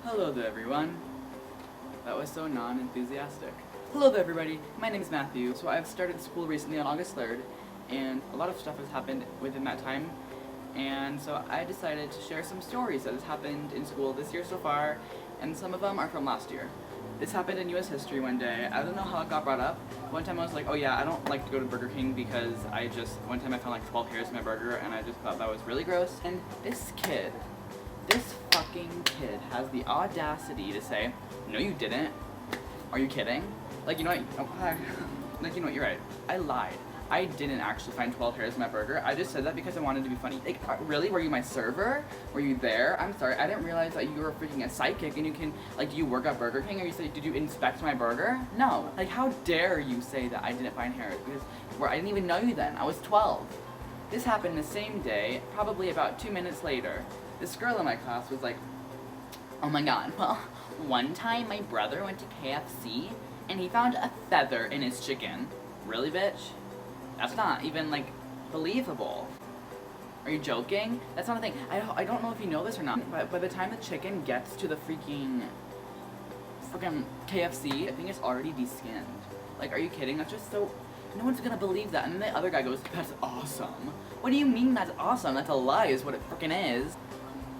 Hello there, everyone. That was so non-enthusiastic. Hello there, everybody. My name is Matthew. So I've started school recently on August 3rd, and a lot of stuff has happened within that time. And so I decided to share some stories that has happened in school this year so far, and some of them are from last year. This happened in US history one day. I don't know how it got brought up. One time I was like, oh yeah, I don't like to go to Burger King because one time I found like 12 hairs in my burger and I just thought that was really gross. And this fucking kid has the audacity to say, no you didn't. Are you kidding? Like, you know what, oh, hi. Like, you know what, you're right. I lied. I didn't actually find 12 hairs in my burger. I just said that because I wanted to be funny. Like, really? Were you my server? Were you there? I'm sorry, I didn't realize that you were freaking a psychic and you can, like, do you work at Burger King? Or you say, did you inspect my burger? No. Like, how dare you say that I didn't find hairs? Because I didn't even know you then. I was 12. This happened the same day, probably about 2 minutes later. This girl in my class was like, oh my god, well, one time my brother went to KFC and he found a feather in his chicken. Really, bitch? That's not even, like, believable. Are you joking? That's not a thing. I don't know if you know this or not, but by the time the chicken gets to the freaking KFC, I think it's already de-skinned. Like, are you kidding? That's just so... No one's gonna believe that. And then the other guy goes, that's awesome. What do you mean that's awesome? That's a lie is what it freaking is.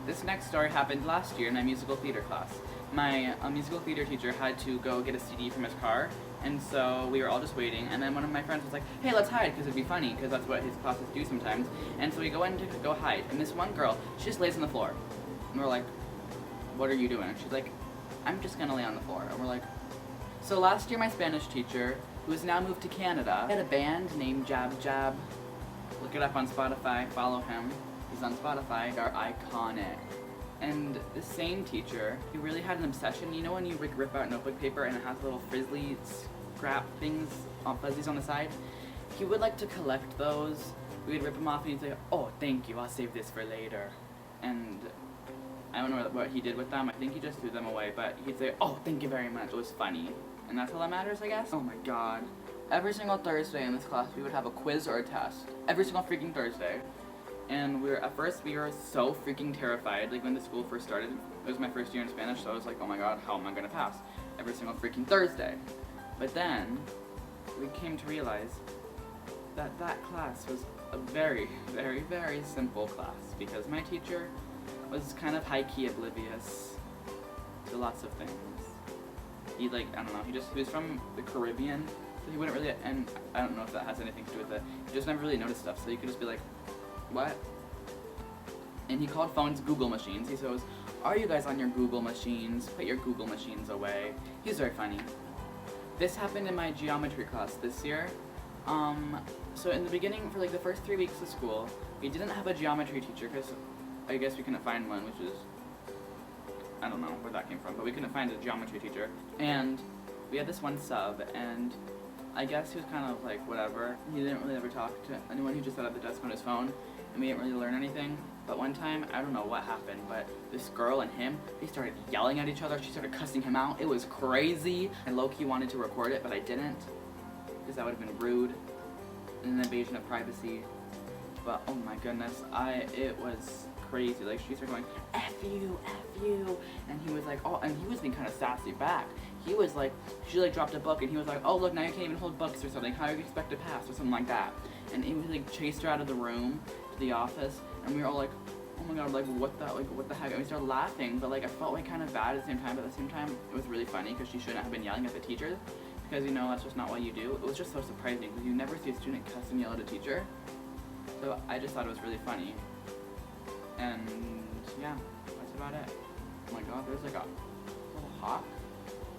This next story happened last year in my musical theater class. My musical theater teacher had to go get a CD from his car, and so we were all just waiting, and then one of my friends was like, hey, let's hide, because it'd be funny, because that's what his classes do sometimes. And so we go in to go hide, and this one girl, she just lays on the floor. And we're like, what are you doing? And she's like, I'm just gonna lay on the floor. And we're like, so last year my Spanish teacher, who has now moved to Canada, had a band named Jab Jab. Look it up on Spotify, follow him. He's on Spotify, they're iconic. And the same teacher, he really had an obsession. You know when you rip out notebook paper and it has little frizzly scrap things, fuzzies on the side? He would like to collect those. We would rip them off and he'd say, oh, thank you, I'll save this for later. And I don't know what he did with them. I think he just threw them away, but he'd say, oh, thank you very much. It was funny. And that's all that matters, I guess? Oh my god. Every single Thursday in this class, we would have a quiz or a test. Every single freaking Thursday. And at first we were so freaking terrified, like when the school first started. It was my first year in Spanish, so I was like, oh my god, how am I gonna pass? Every single freaking Thursday. But then, we came to realize that that class was a very, very, very simple class, because my teacher was kind of high-key oblivious to lots of things. He, like, I don't know, he was from the Caribbean, so he wouldn't really, and I don't know if that has anything to do with it, he just never really noticed stuff, so you could just be like, what? And he called phones Google machines. He says, are you guys on your Google machines? Put your Google machines away. He's very funny. This happened in my geometry class this year. So in the beginning, for like the first 3 weeks of school, we didn't have a geometry teacher because I guess we couldn't find one, which is, I don't know where that came from, but we couldn't find a geometry teacher. And we had this one sub, and I guess he was kind of like, whatever. He didn't really ever talk to anyone. He just sat at the desk on his phone, and we didn't really learn anything. But one time, I don't know what happened, but this girl and him, they started yelling at each other. She started cussing him out. It was crazy. I low-key wanted to record it, but I didn't, because that would have been rude and an invasion of privacy. But oh my goodness, it was crazy. Like, she started going, F you, and he was like, oh, and he was being kind of sassy back. He was like, she like dropped a book, and he was like, oh look, now you can't even hold books or something. How do you expect to pass or something like that? And he was like chased her out of the room to the office, and we were all like, oh my god, like what the heck? And we started laughing, but like I felt like kind of bad at the same time. But at the same time, it was really funny because she shouldn't have been yelling at the teacher, because you know that's just not what you do. It was just so surprising because you never see a student cuss and yell at a teacher. So I just thought it was really funny. And yeah, that's about it. Oh my god, there's like a little hawk.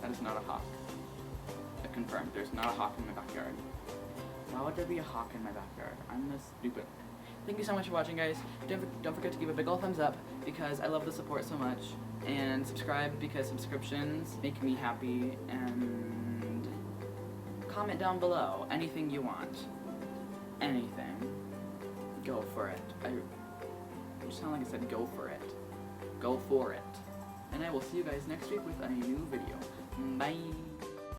That is not a hawk. I confirmed, there's not a hawk in my backyard. Why would there be a hawk in my backyard? I'm this stupid. Thank you so much for watching, guys. Don't forget to give a big ol' thumbs up because I love the support so much. And subscribe because subscriptions make me happy. And comment down below anything you want. Anything. Go for it. You sound like I said go for it. Go for it. And I will see you guys next week with a new video. Bye!